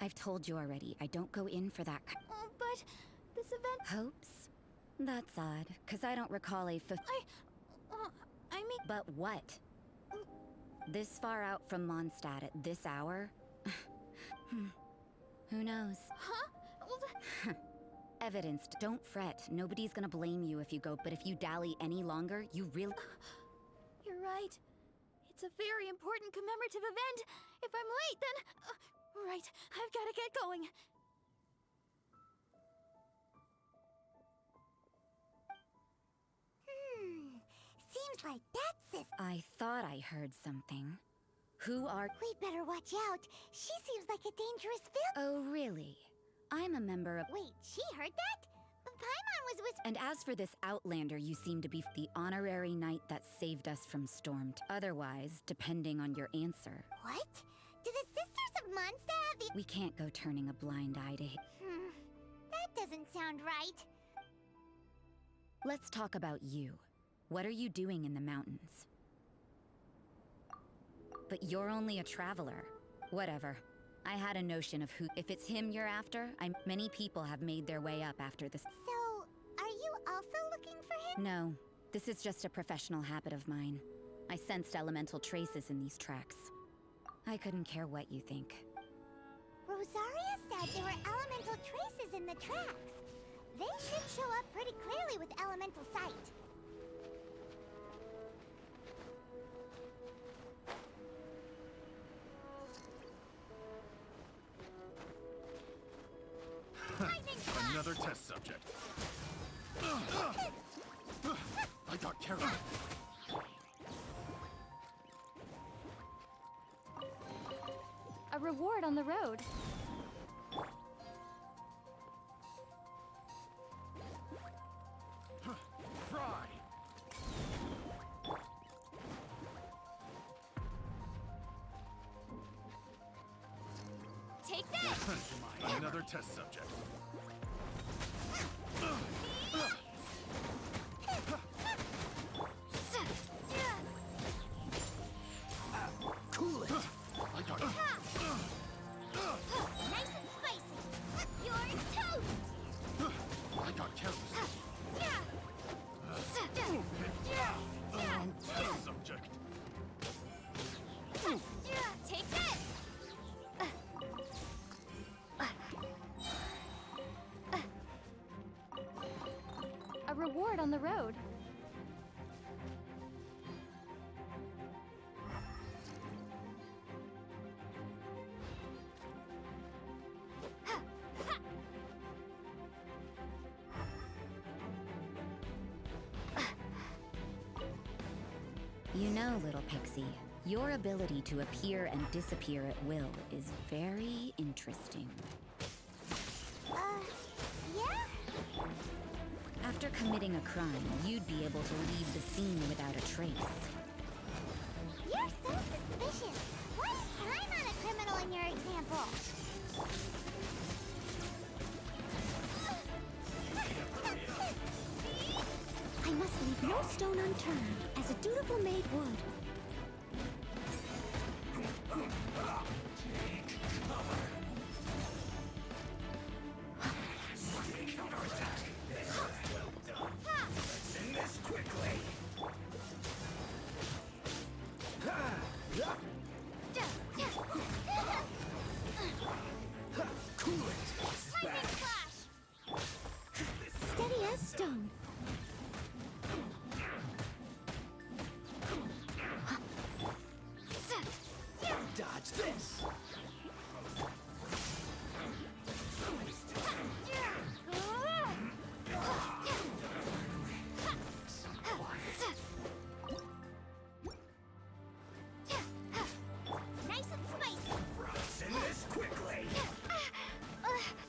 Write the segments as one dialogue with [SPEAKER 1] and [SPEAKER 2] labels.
[SPEAKER 1] I've told you already, I don't go in for that
[SPEAKER 2] But this event...
[SPEAKER 1] Hopes? That's odd, because I don't recall a
[SPEAKER 2] I mean...
[SPEAKER 1] But what? This far out from Mondstadt at this hour? Who knows?
[SPEAKER 2] Huh? Well,
[SPEAKER 1] Evidenced. Don't fret. Nobody's gonna blame you if you go, but if you dally any longer, you really...
[SPEAKER 2] You're right. It's a very important commemorative event. If I'm late, then... right, I've gotta get going.
[SPEAKER 3] Seems like that's it.
[SPEAKER 1] I thought I heard something. Who are...
[SPEAKER 3] We'd better watch out. She seems like a dangerous villain.
[SPEAKER 1] Oh, really? I'm a member of...
[SPEAKER 3] Wait, she heard that? Paimon was whispering.
[SPEAKER 1] And as for this Outlander, you seem to be the honorary knight that saved us from Stormed. Otherwise, depending on your answer...
[SPEAKER 3] What? Do the Sisters of Mondstadt have the...
[SPEAKER 1] We can't go turning a blind eye to...
[SPEAKER 3] That doesn't sound right.
[SPEAKER 1] Let's talk about you. What are you doing in the mountains? But you're only a traveler. Whatever. I had a notion of who... If it's him you're after, many people have made their way up after this...
[SPEAKER 3] So, are you also looking for him?
[SPEAKER 1] No. This is just a professional habit of mine. I sensed elemental traces in these tracks. I couldn't care what you think.
[SPEAKER 3] Rosaria said there were elemental traces in the tracks. They should show up pretty clearly with elemental sight.
[SPEAKER 4] Another test subject. I got carried.
[SPEAKER 2] A reward on the road.
[SPEAKER 4] Fry!
[SPEAKER 2] Take this!
[SPEAKER 4] Another test subject.
[SPEAKER 5] Cool it!
[SPEAKER 4] I got it.
[SPEAKER 3] Nice and spicy. You're toast!
[SPEAKER 4] I got careless. Test subject.
[SPEAKER 2] Take this! A reward on the road.
[SPEAKER 1] You know, little pixie, your ability to appear and disappear at will is very interesting.
[SPEAKER 3] Yeah?
[SPEAKER 1] After committing a crime, you'd be able to leave the scene without a trace.
[SPEAKER 3] You're so suspicious. Why is Paimon a criminal in your example?
[SPEAKER 6] I must leave no stone unturned, as a dutiful maid would.
[SPEAKER 5] Counterattack! Well done. Let's end this quickly. Cool it! This is bad.
[SPEAKER 6] Steady as stone.
[SPEAKER 5] Dodge this!
[SPEAKER 3] Nice and spicy.
[SPEAKER 5] Send this quickly!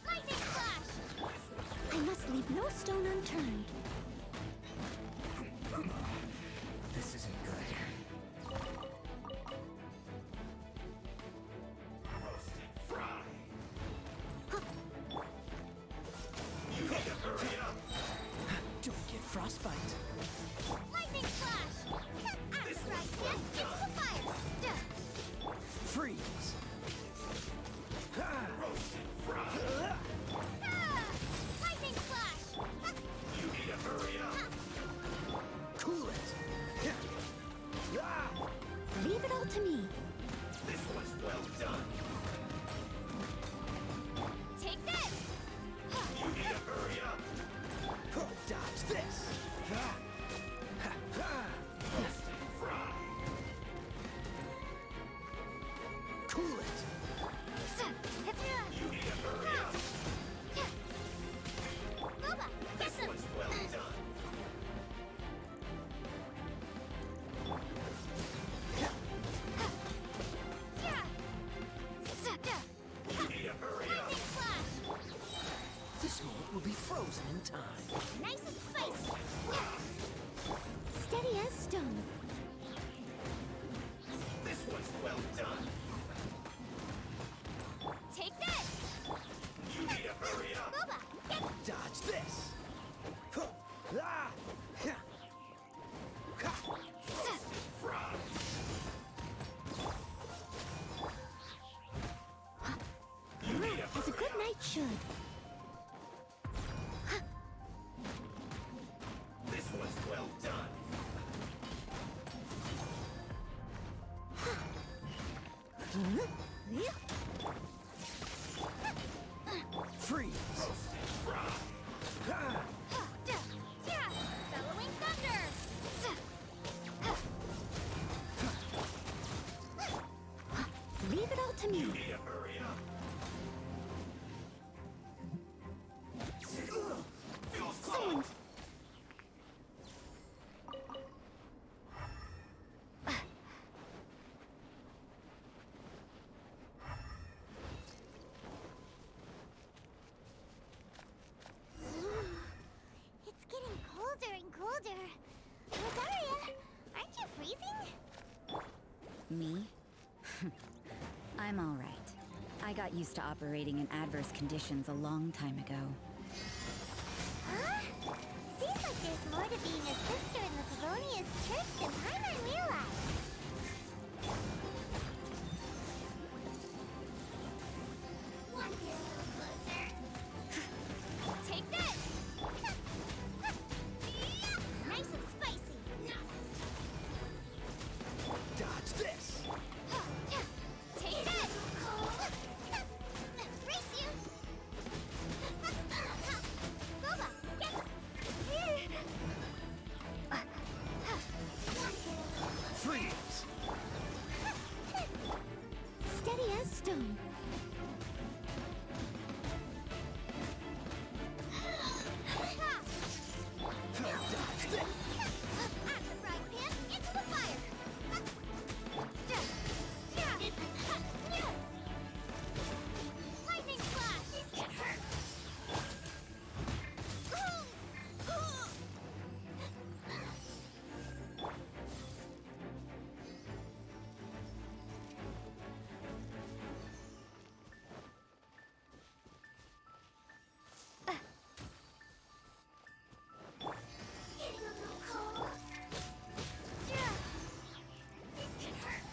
[SPEAKER 3] Lightning flash.
[SPEAKER 6] I must leave no stone unturned.
[SPEAKER 5] This isn't good. Roasted fry! Don't get frostbite.
[SPEAKER 3] Lightning flash. That's right. It's the fire.
[SPEAKER 5] Freeze! well done.
[SPEAKER 2] Take this!
[SPEAKER 5] You need to hurry up. Dodge this. Roasted fry. Cool it. You need to hurry up.
[SPEAKER 2] Boba, get
[SPEAKER 5] This
[SPEAKER 2] them!
[SPEAKER 5] one's well done. You need to hurry up.
[SPEAKER 2] Lightning slash!
[SPEAKER 5] This moment will be frozen in time.
[SPEAKER 2] Nice and spicy!
[SPEAKER 6] Steady as stone.
[SPEAKER 5] This one's well done.
[SPEAKER 2] Take this!
[SPEAKER 5] You need to hurry up.
[SPEAKER 2] Boba, get
[SPEAKER 5] Dodge this. Roasted fry. You need to
[SPEAKER 6] As a
[SPEAKER 5] hurry
[SPEAKER 6] good
[SPEAKER 5] up.
[SPEAKER 6] knight should.
[SPEAKER 5] This one's well done. Freeze. Roasted fry.
[SPEAKER 2] bellowing thunder!
[SPEAKER 6] Leave it all to me.
[SPEAKER 5] You need to hurry up. Feels close.
[SPEAKER 3] It's getting colder and colder. Rosaria, aren't you freezing?
[SPEAKER 1] Me? I'm all right. I got used to operating in adverse conditions a long time ago.
[SPEAKER 3] Huh? Seems like there's more to being a sister in the Favonius Church than Paimon realized. One little closer.
[SPEAKER 2] Take this!
[SPEAKER 3] Nice and spicy.
[SPEAKER 5] Dodge this.
[SPEAKER 2] Take this!
[SPEAKER 3] Race you! Boba, get...
[SPEAKER 5] Freeze.
[SPEAKER 6] Steady as stone.
[SPEAKER 5] Dodge this.
[SPEAKER 2] At the frying pan, into the fire! Lightning slash!
[SPEAKER 3] Getting a little cold. This can hurt.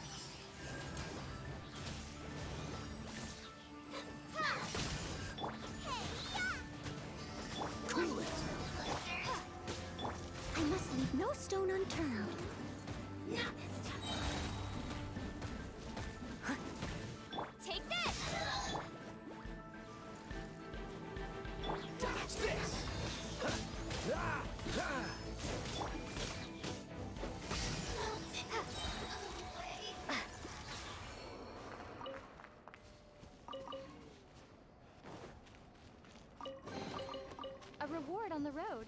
[SPEAKER 5] Cool it.
[SPEAKER 6] I must leave no stone unturned.
[SPEAKER 3] Not this time.
[SPEAKER 2] Take this!
[SPEAKER 5] Dodge this.
[SPEAKER 2] A reward on the road.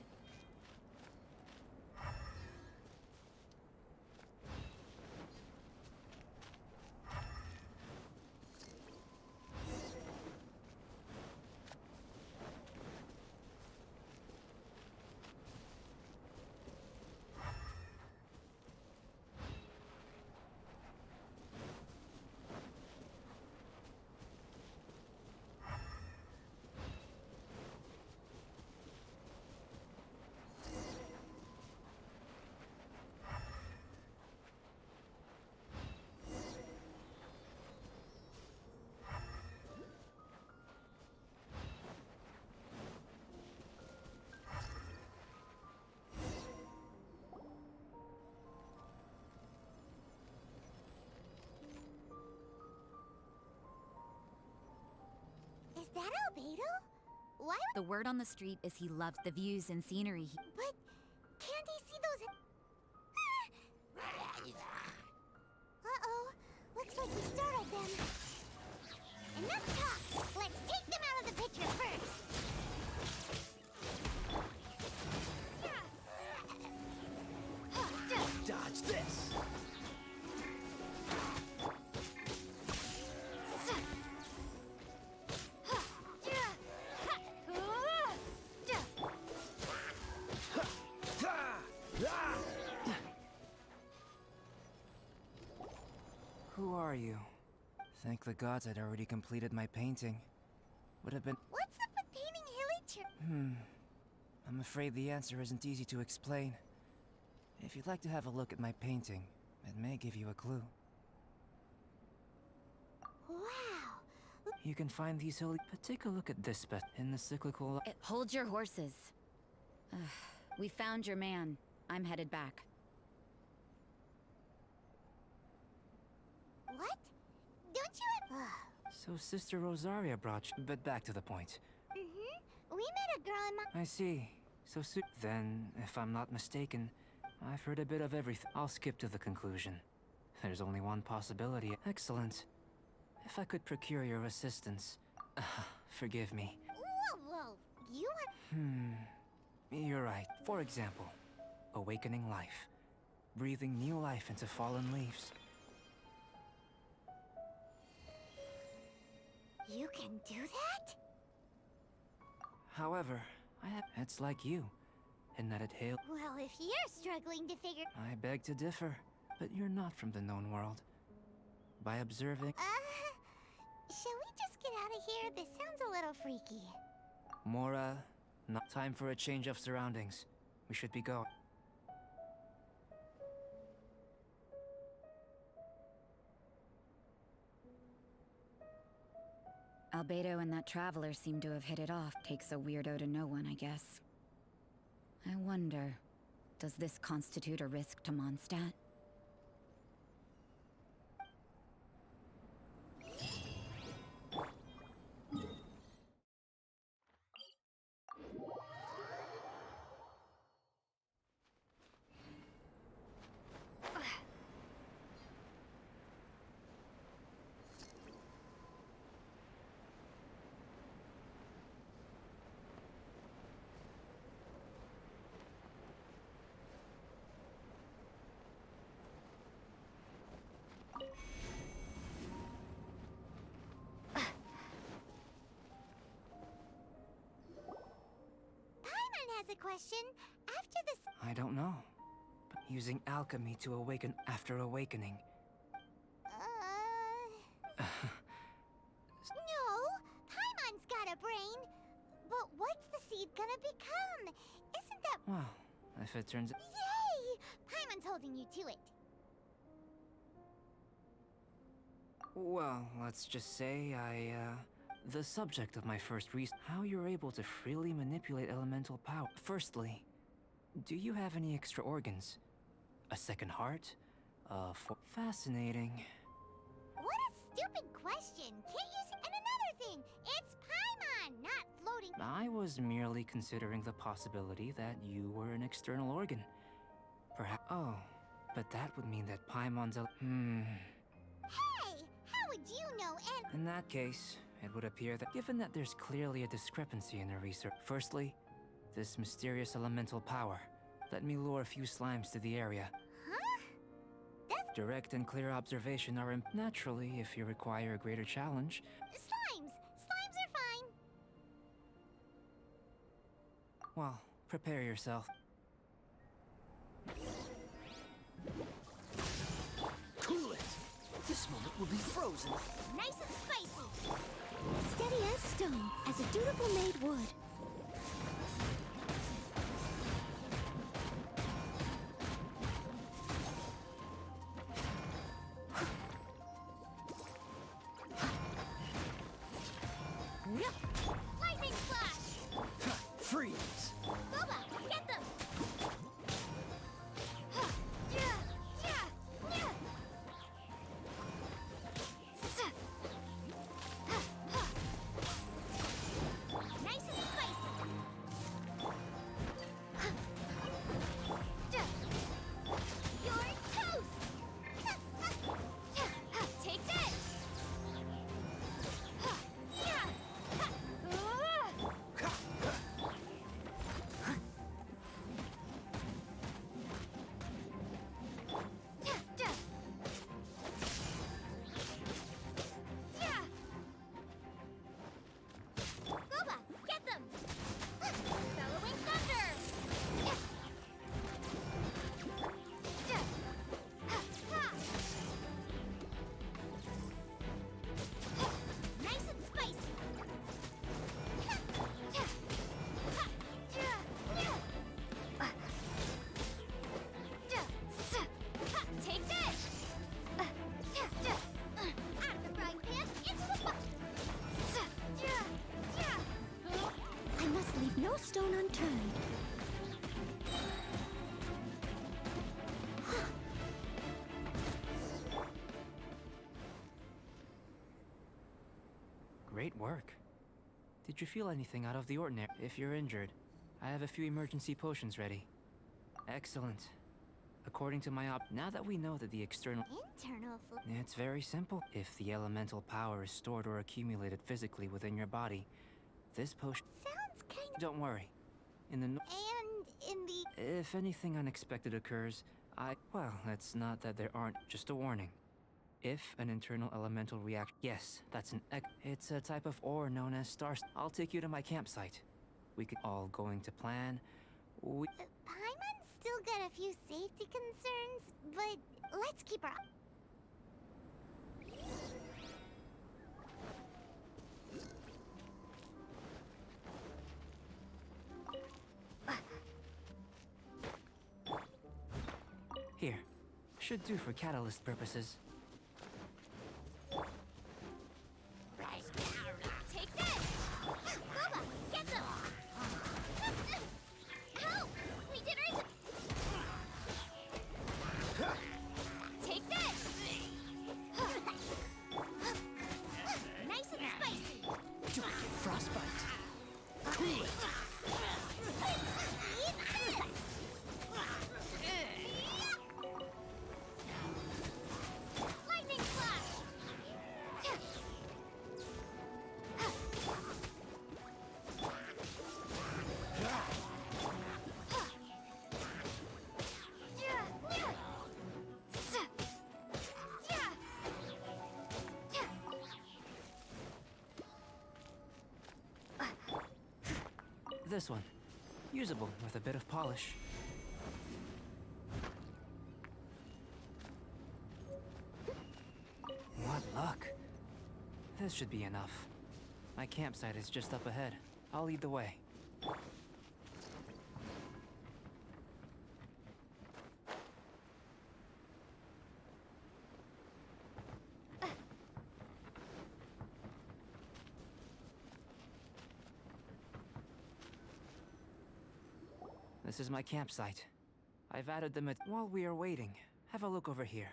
[SPEAKER 3] Albedo? Why would...
[SPEAKER 1] The word on the street is he loves the views and scenery.
[SPEAKER 3] But can't he see those... Uh-oh. Looks like we startled them. Enough talk! Let's take them out of the picture first!
[SPEAKER 5] Dodge this!
[SPEAKER 7] Who are you? Thank the gods I'd already completed my painting. Would have been...
[SPEAKER 3] What's up with painting hilly
[SPEAKER 7] I'm afraid the answer isn't easy to explain. If you'd like to have a look at my painting, it may give you a clue.
[SPEAKER 3] Wow!
[SPEAKER 7] You can find these hilly... But take a look at this bit in the cyclical...
[SPEAKER 1] Hold your horses. Ugh, we found your man. I'm headed back.
[SPEAKER 3] What? Don't you...
[SPEAKER 7] So Sister Rosaria brought you... But back to the point.
[SPEAKER 3] We met a girl in my...
[SPEAKER 7] I see. Then, if I'm not mistaken, I've heard a bit of everything. I'll skip to the conclusion. There's only one possibility. Excellent. If I could procure your assistance... forgive me.
[SPEAKER 3] Whoa! You want...
[SPEAKER 7] You're right. For example, awakening life. Breathing new life into fallen leaves.
[SPEAKER 3] You can do that?
[SPEAKER 7] However, it's like you, in that it hails...
[SPEAKER 3] Well, if you're struggling to figure...
[SPEAKER 7] I beg to differ, but you're not from the known world. By observing...
[SPEAKER 3] Shall we just get out of here? This sounds a little freaky.
[SPEAKER 7] Mora, not time for a change of surroundings. We should be going.
[SPEAKER 1] Albedo and that traveler seem to have hit it off. Takes a weirdo to know one, I guess. I wonder, does this constitute a risk to Mondstadt?
[SPEAKER 3] Has a question. After this...
[SPEAKER 7] I don't know. But using alchemy to awaken after awakening.
[SPEAKER 3] No! Paimon's got a brain! But what's the seed gonna become? Isn't that...
[SPEAKER 7] Well, if it turns...
[SPEAKER 3] Yay! Paimon's holding you to it.
[SPEAKER 7] Well, let's just say the subject of my first research, how you're able to freely manipulate elemental power. Firstly, do you have any extra organs? A second heart? Fascinating.
[SPEAKER 3] What a stupid question! Can't you see? And another thing, it's Paimon, not floating.
[SPEAKER 7] I was merely considering the possibility that you were an external organ. Perhaps... Oh, but that would mean that Paimon's a...
[SPEAKER 3] Hey! How would you know and...
[SPEAKER 7] In that case, it would appear that given that there's clearly a discrepancy in the research. Firstly, this mysterious elemental power. Let me lure a few slimes to the area.
[SPEAKER 3] Huh? That's...
[SPEAKER 7] Direct and clear observation are naturally if you require a greater challenge.
[SPEAKER 3] Slimes! Slimes are fine!
[SPEAKER 7] Well, prepare yourself.
[SPEAKER 5] Cool it! This moment will be frozen.
[SPEAKER 3] Nice and spicy!
[SPEAKER 6] Steady as stone, as a dutiful maid would.
[SPEAKER 3] Lightning flash!
[SPEAKER 5] Freeze!
[SPEAKER 3] Boba, get them!
[SPEAKER 7] Great work. Did you feel anything out of the ordinary? If you're injured, I have a few emergency potions ready. Excellent. According to my now that we know that the external...
[SPEAKER 3] Internal fl-
[SPEAKER 7] It's very simple. If the elemental power is stored or accumulated physically within your body, this potion...
[SPEAKER 3] Sounds kind of...
[SPEAKER 7] Don't worry. In the...
[SPEAKER 3] And in the...
[SPEAKER 7] If anything unexpected occurs, Well, it's not that there aren't, just a warning. If an internal elemental reaction... Yes, that's an It's a type of ore known as star... I'll take you to my campsite. We could all going to plan.
[SPEAKER 3] Paimon's still got a few safety concerns, but let's keep our...
[SPEAKER 7] Here. Should do for catalyst purposes.
[SPEAKER 2] Take this! Bubba, get them! Help! We did our... Take this! Nice and spicy!
[SPEAKER 5] Don't get frostbite. Cool it.
[SPEAKER 2] Eat this! Lightning slash!
[SPEAKER 7] This one. Usable with a bit of polish. What luck. This should be enough. My campsite is just up ahead. I'll lead the way. This is my campsite. I've added them while we are waiting. Have a look over here.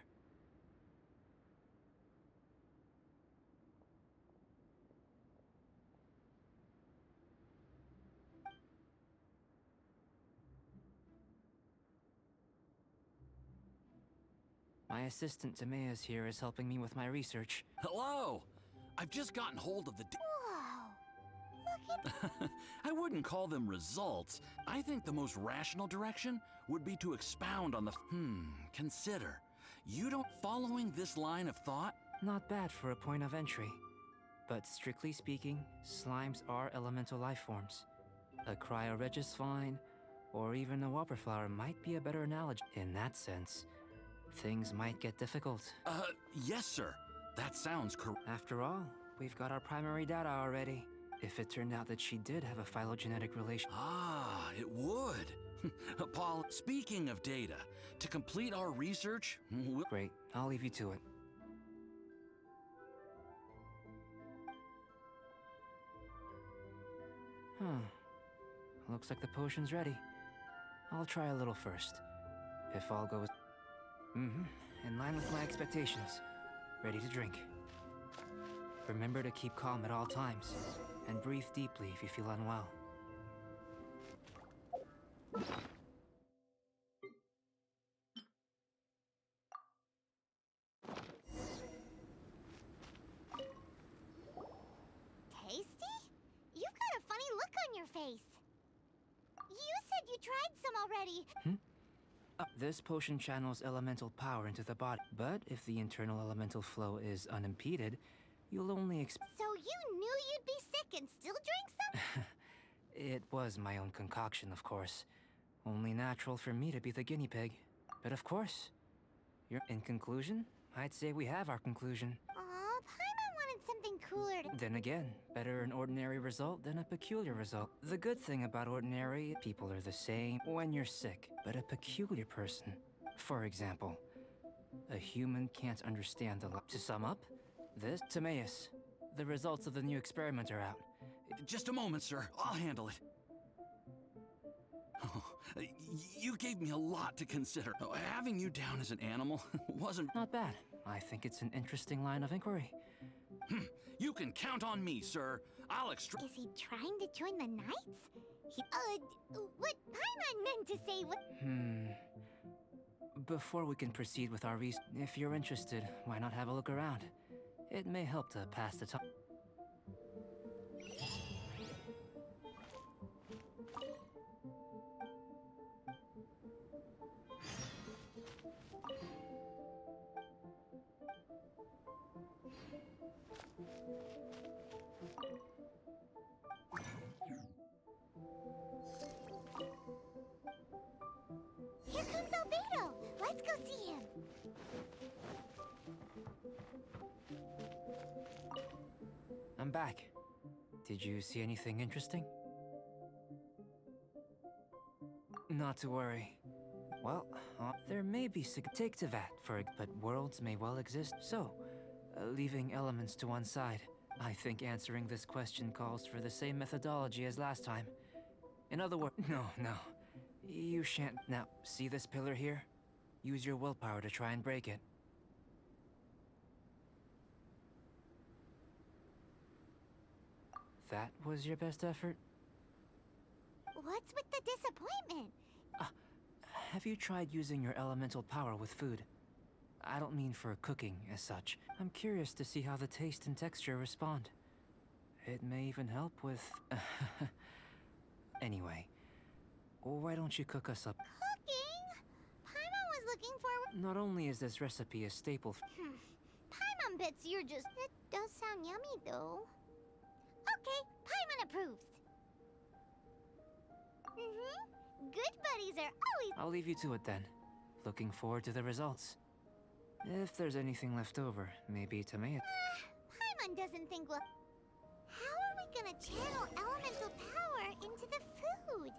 [SPEAKER 7] My assistant Timaeus here is helping me with my research.
[SPEAKER 8] Hello! I've just gotten hold of the
[SPEAKER 3] Whoa! Look at...
[SPEAKER 8] I wouldn't call them results. I think the most rational direction would be to expound on the... consider. You don't... Following this line of thought?
[SPEAKER 7] Not bad for a point of entry. But strictly speaking, slimes are elemental life forms. A cryoregisvine, or even a whopperflower might be a better analogy. In that sense, things might get difficult.
[SPEAKER 8] Yes, sir. That sounds correct.
[SPEAKER 7] After all, we've got our primary data already. If it turned out that she did have a phylogenetic relation...
[SPEAKER 8] Ah, it would. Paul, speaking of data, to complete our research...
[SPEAKER 7] Great, I'll leave you to it. Looks like the potion's ready. I'll try a little first. If all goes... in line with my expectations. Ready to drink. Remember to keep calm at all times, and breathe deeply if you feel unwell.
[SPEAKER 3] Tasty? You've got a funny look on your face. You said you tried some already.
[SPEAKER 7] This potion channels elemental power into the body, but if the internal elemental flow is unimpeded, you'll only
[SPEAKER 3] So you knew you'd be sick and still drink some?
[SPEAKER 7] It was my own concoction, of course. Only natural for me to be the guinea pig. But of course, in conclusion, I'd say we have our conclusion.
[SPEAKER 3] Aw, Paimon wanted something cooler to...
[SPEAKER 7] Then again, better an ordinary result than a peculiar result. The good thing about ordinary people are the same when you're sick, but a peculiar person. For example, a human can't understand the... To sum up, this... Timaeus, the results of the new experiment are out.
[SPEAKER 8] Just a moment, sir. I'll handle it. Oh, you gave me a lot to consider. Having you down as an animal wasn't...
[SPEAKER 7] Not bad. I think it's an interesting line of inquiry.
[SPEAKER 8] You can count on me, sir. I'll extract.
[SPEAKER 3] Is he trying to join the Knights? What Paimon meant to say was...
[SPEAKER 7] Before we can proceed with our research, if you're interested, why not have a look around? It may help to pass the time.
[SPEAKER 3] Here comes Albedo! Let's go see him!
[SPEAKER 7] I'm back. Did you see anything interesting? Not to worry. Well, there may be take to that but worlds may well exist. So, leaving elements to one side, I think answering this question calls for the same methodology as last time. In other words, no. You shan't. Now, see this pillar here? Use your willpower to try and break it. That was your best effort?
[SPEAKER 3] What's with the disappointment?
[SPEAKER 7] Have you tried using your elemental power with food? I don't mean for cooking as such. I'm curious to see how the taste and texture respond. It may even help with... Anyway, why don't you cook us up?
[SPEAKER 3] Cooking? Paimon was looking forward...
[SPEAKER 7] Not only is this recipe a staple...
[SPEAKER 3] Paimon bets you're just... It does sound yummy, though. Okay, Paimon approves. Good buddies are always...
[SPEAKER 7] I'll leave you to it then. Looking forward to the results. If there's anything left over, maybe tomato...
[SPEAKER 3] Paimon doesn't think we'll... How are we gonna channel elemental power into the food?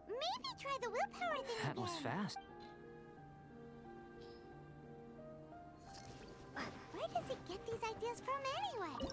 [SPEAKER 3] Maybe try the willpower thing
[SPEAKER 7] That was
[SPEAKER 3] again.
[SPEAKER 7] fast.
[SPEAKER 3] Where does he get these ideas from anyway?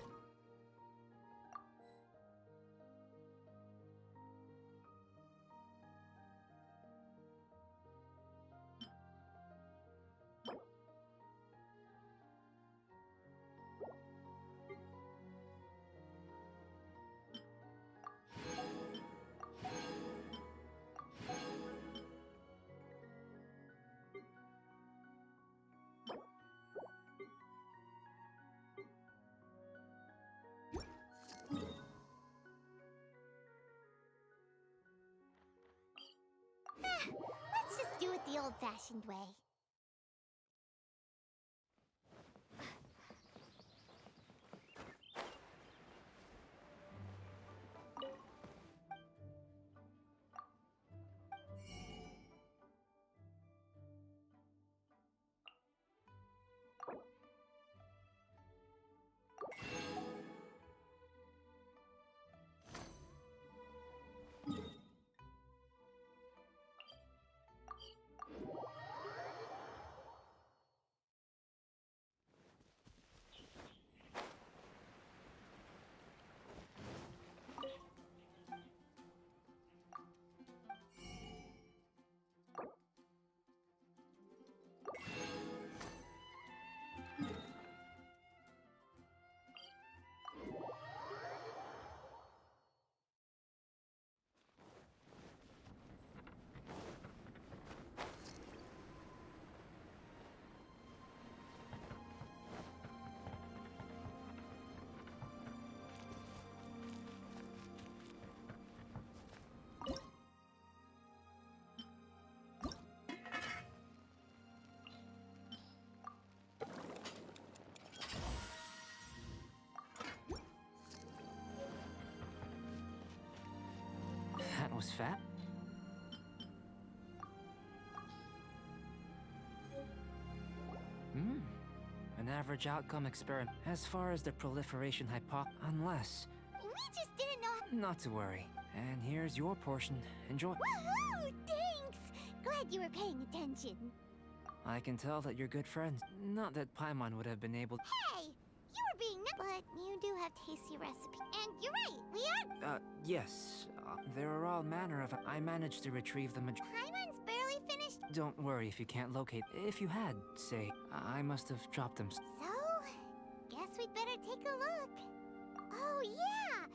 [SPEAKER 3] Let's just do it the old-fashioned way.
[SPEAKER 7] That was fat. An average outcome experiment. As far as the proliferation unless...
[SPEAKER 3] We just didn't know...
[SPEAKER 7] Not to worry. And here's your portion. Enjoy.
[SPEAKER 3] Woohoo! Thanks! Glad you were paying attention.
[SPEAKER 7] I can tell that you're good friends. Not that Paimon would have been able...
[SPEAKER 3] Hey! You were being... But you do have tasty recipes. And you're right, we are...
[SPEAKER 7] Yes. There are all manner of... I managed to retrieve the
[SPEAKER 3] Paimon's barely finished...
[SPEAKER 7] Don't worry if you can't locate. If you had, say, I must have dropped them.
[SPEAKER 3] So... Guess guess we'd better take a look. Oh, yeah!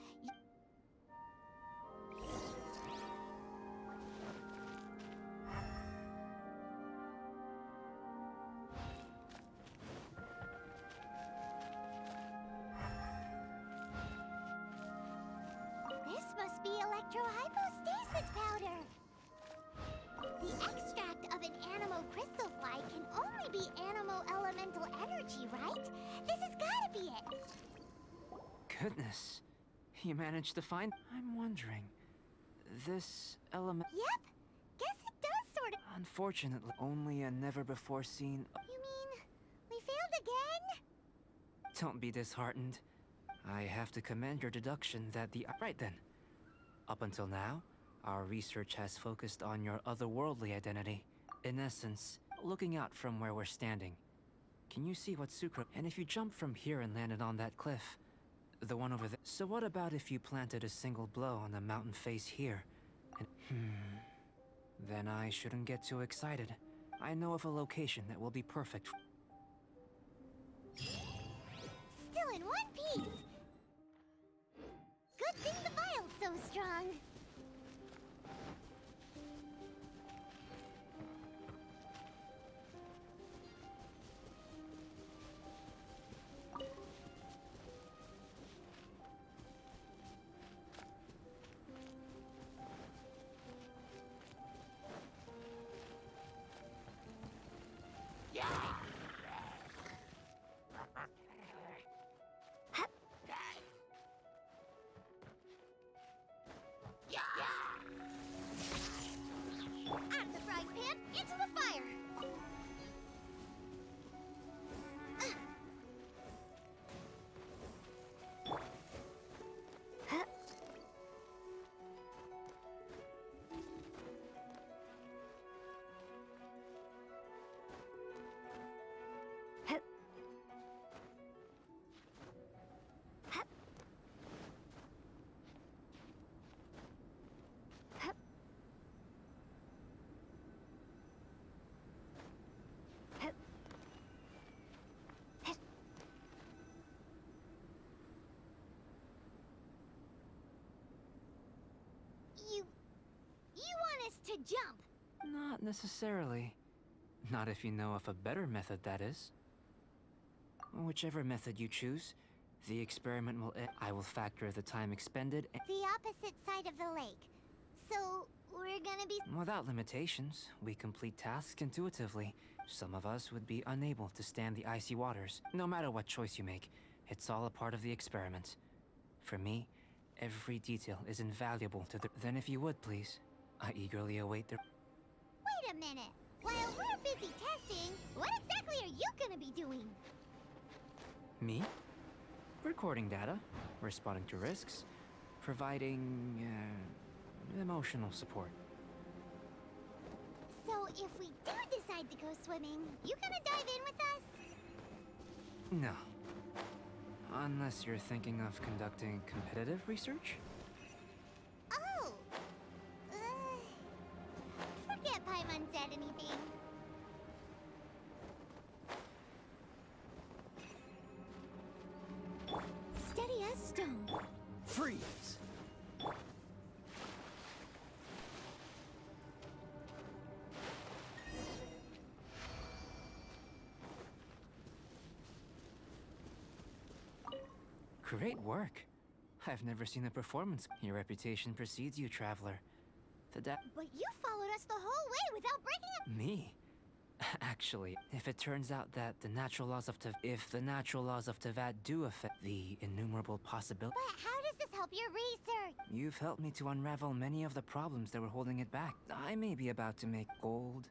[SPEAKER 3] This must be electrohypostasis powder. The extract of an animo crystal fly can only be animo elemental energy, right? This has gotta be it.
[SPEAKER 7] Goodness. You managed to find. I'm wondering. This element.
[SPEAKER 3] Yep. Guess it does sort of.
[SPEAKER 7] Unfortunately, only a never before seen.
[SPEAKER 3] You mean we failed again?
[SPEAKER 7] Don't be disheartened. I have to commend your deduction that the. Right then. Up until now, our research has focused on your otherworldly identity. In essence, looking out from where we're standing. Can you see what Sucra? And if you jumped from here and landed on that cliff, the one over there. So what about if you planted a single blow on the mountain face here? And, then I shouldn't get too excited. I know of a location that will be perfect.
[SPEAKER 3] Still in one piece. Good thing the vial's so strong. Out of the frying pan, into the fire! You want us to jump?
[SPEAKER 7] Not necessarily. Not if you know of a better method, that is. Whichever method you choose, the experiment will end. I will factor the time expended and
[SPEAKER 3] The opposite side of the lake. So, we're gonna be...
[SPEAKER 7] without limitations, we complete tasks intuitively. Some of us would be unable to stand the icy waters. No matter what choice you make, it's all a part of the experiment. For me, every detail is invaluable to the... Then if you would, please, I eagerly await the...
[SPEAKER 3] Wait a minute. While we're busy testing, what exactly are you gonna be doing?
[SPEAKER 7] Me? Recording data, responding to risks, providing, emotional support.
[SPEAKER 3] So, if we do decide to go swimming, you gonna dive in with us?
[SPEAKER 7] No. Unless you're thinking of conducting competitive research?
[SPEAKER 3] Oh! Forget Paimon said anything.
[SPEAKER 6] Steady as stone.
[SPEAKER 5] Freeze!
[SPEAKER 7] Great work. I've never seen a performance. Your reputation precedes you, traveler. The
[SPEAKER 3] But you followed us the whole way without breaking a...
[SPEAKER 7] Me? Actually, if it turns out that the natural laws of if the natural laws of Tevat do affect the innumerable possibilities...
[SPEAKER 3] But how does this help your research?
[SPEAKER 7] You've helped me to unravel many of the problems that were holding it back. I may be about to make gold,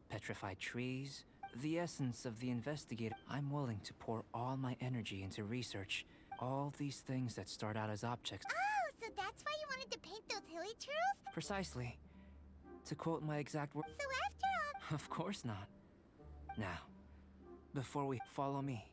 [SPEAKER 7] petrified trees, the essence of the investigator. I'm willing to pour all my energy into research. All these things that start out as objects.
[SPEAKER 3] Oh, so that's why you wanted to paint those hilly churls?
[SPEAKER 7] Precisely. To quote my exact words.
[SPEAKER 3] So after all...
[SPEAKER 7] Of course not. Now, before we follow me,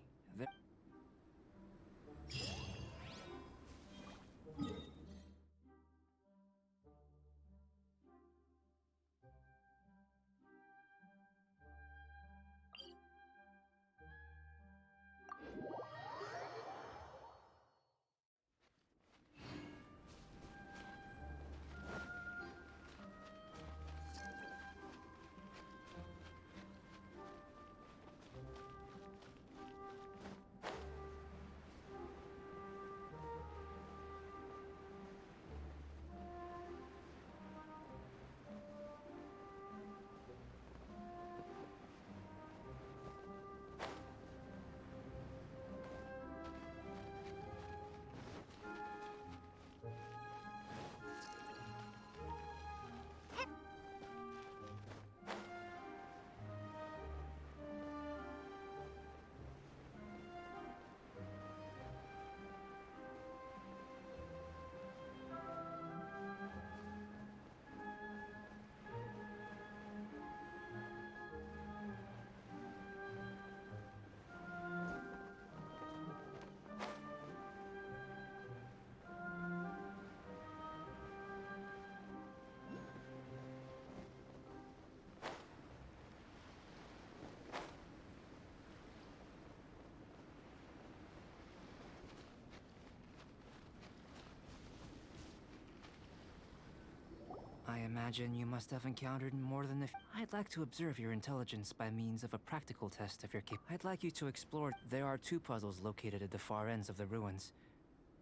[SPEAKER 7] imagine you must have encountered more than I'd like to observe your intelligence by means of a practical test of your I'd like you to explore. There are 2 puzzles located at the far ends of the ruins.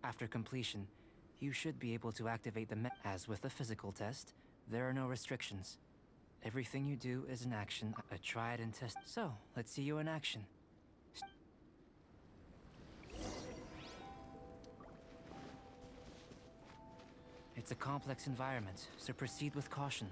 [SPEAKER 7] After completion, you should be able to activate the As with the physical test, there are no restrictions. Everything you do is an action, a tried and test. So, let's see you in action. It's a complex environment, so proceed with caution.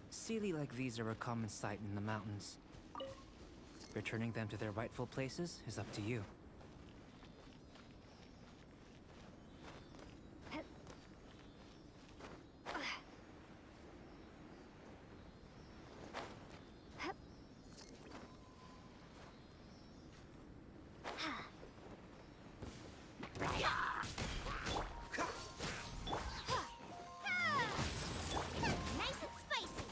[SPEAKER 7] Sealy like these are a common sight in the mountains. Returning them to their rightful places is up to you.
[SPEAKER 3] Nice and spicy.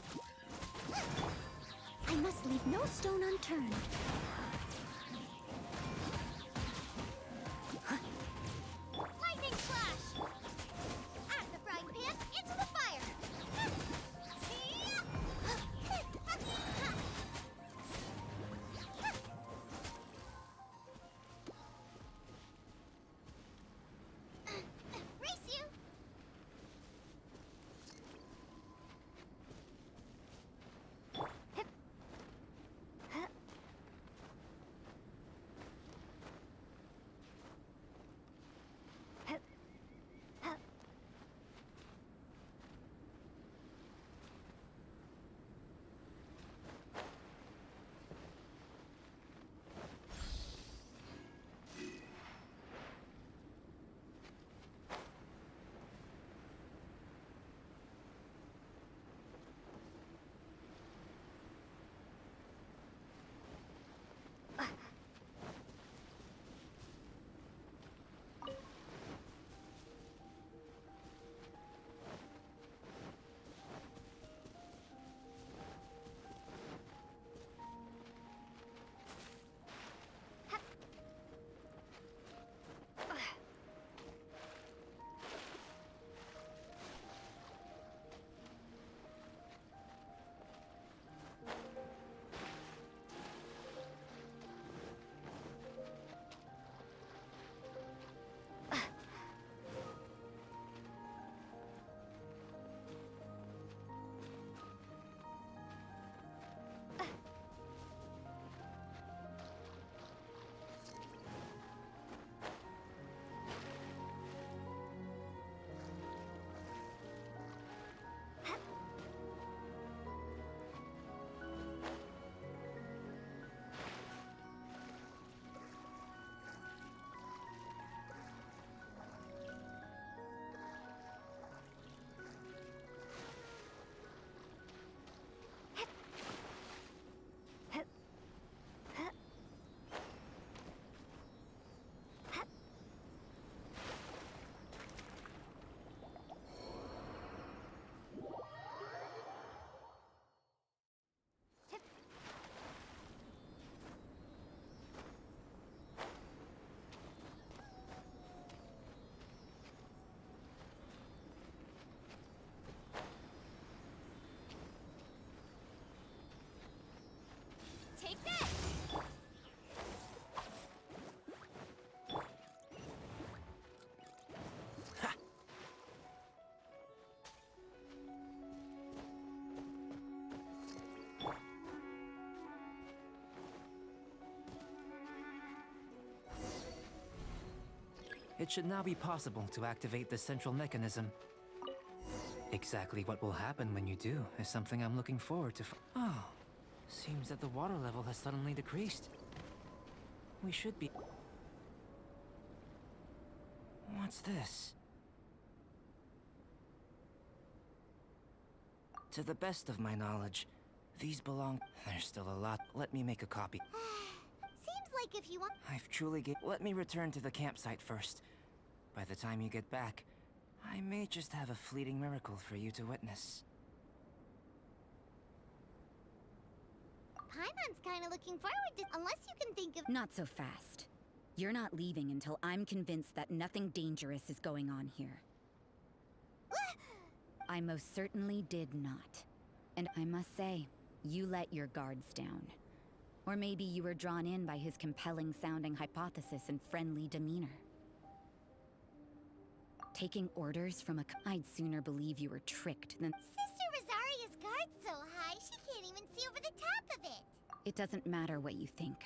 [SPEAKER 6] I must leave no stone unturned.
[SPEAKER 3] Lightning slash! Out of the frying pan, into the fire! Race you!
[SPEAKER 7] It should now be possible to activate the central mechanism. Exactly what will happen when you do is something I'm looking forward to. Oh, seems that the water level has suddenly decreased. We should be... What's this? To the best of my knowledge, these belong... There's still a lot. Let me make a copy.
[SPEAKER 3] Seems like if you want...
[SPEAKER 7] I've truly Let me return to the campsite first. By the time you get back, I may just have a fleeting miracle for you to witness.
[SPEAKER 3] Paimon's kinda looking forward to... Unless you can think of...
[SPEAKER 1] Not so fast. You're not leaving until I'm convinced that nothing dangerous is going on here. I most certainly did not. And I must say, you let your guards down. Or maybe you were drawn in by his compelling-sounding hypothesis and friendly demeanor. Taking orders from a... I'd sooner believe you were tricked than...
[SPEAKER 3] Sister Rosaria's guard's so high, she can't even see over the top of it.
[SPEAKER 1] It doesn't matter what you think.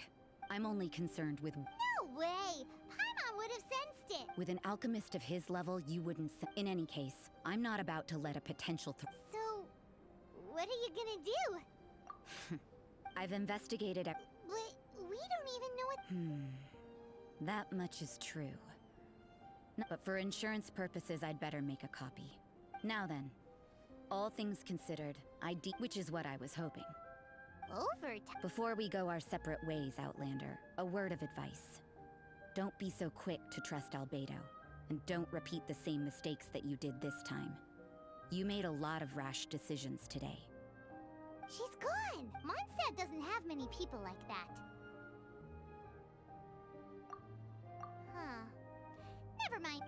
[SPEAKER 1] I'm only concerned with...
[SPEAKER 3] No way! Paimon would have sensed it!
[SPEAKER 1] With an alchemist of his level, you wouldn't... In any case, I'm not about to let a potential
[SPEAKER 3] So, what are you gonna do?
[SPEAKER 1] I've investigated...
[SPEAKER 3] But we don't even know what...
[SPEAKER 1] That much is true. But for insurance purposes, I'd better make a copy. Now then, all things considered, which is what I was hoping. Before we go our separate ways, Outlander, a word of advice. Don't be so quick to trust Albedo, and don't repeat the same mistakes that you did this time. You made a lot of rash decisions today.
[SPEAKER 3] She's gone! Mondstadt doesn't have many people like that. Huh. Never mind.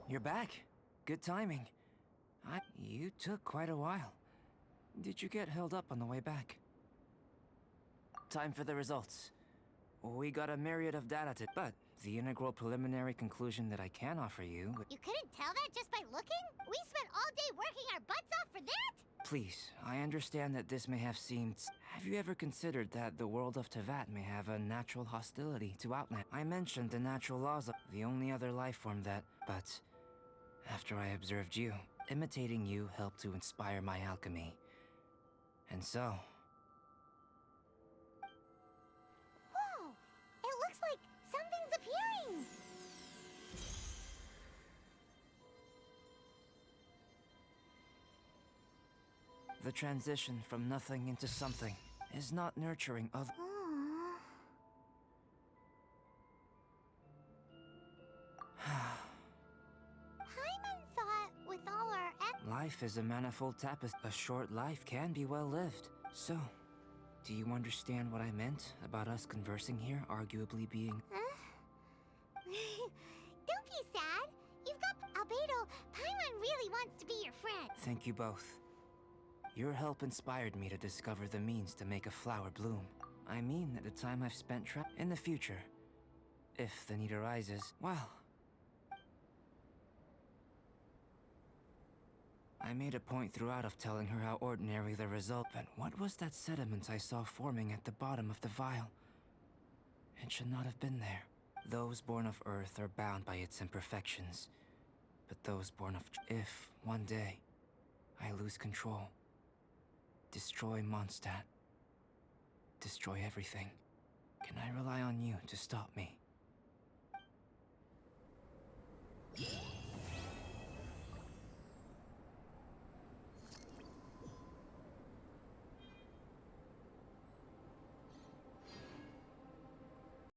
[SPEAKER 7] You're back. Good timing. You took quite a while. Did you get held up on the way back? Time for the results. We got a myriad of data but the integral preliminary conclusion that I can offer you...
[SPEAKER 3] You couldn't tell that just by looking? We spent all day working our butts off for that?
[SPEAKER 7] Please, I understand that this may have seemed... Have you ever considered that the world of Tevat may have a natural hostility to Outland? I mentioned the natural laws of the only other life form that... But... After I observed you, imitating you helped to inspire my alchemy. And so...
[SPEAKER 3] Whoa! It looks like something's appearing!
[SPEAKER 7] The transition from nothing into something is not nurturing other...
[SPEAKER 3] Paimon thought with all our
[SPEAKER 7] Life is a manifold tapestry. A short life can be well lived. So, do you understand what I meant about us conversing here arguably being...
[SPEAKER 3] Don't be sad. You've got Albedo. Paimon really wants to be your friend.
[SPEAKER 7] Thank you both. Your help inspired me to discover the means to make a flower bloom. I mean that the time I've spent in the future, if the need arises, well... I made a point throughout of telling her how ordinary the result, but what was that sediment I saw forming at the bottom of the vial? It should not have been there. Those born of Earth are bound by its imperfections, but those born of... If, one day, I lose control, destroy Mondstadt, destroy everything, can I rely on you to stop me?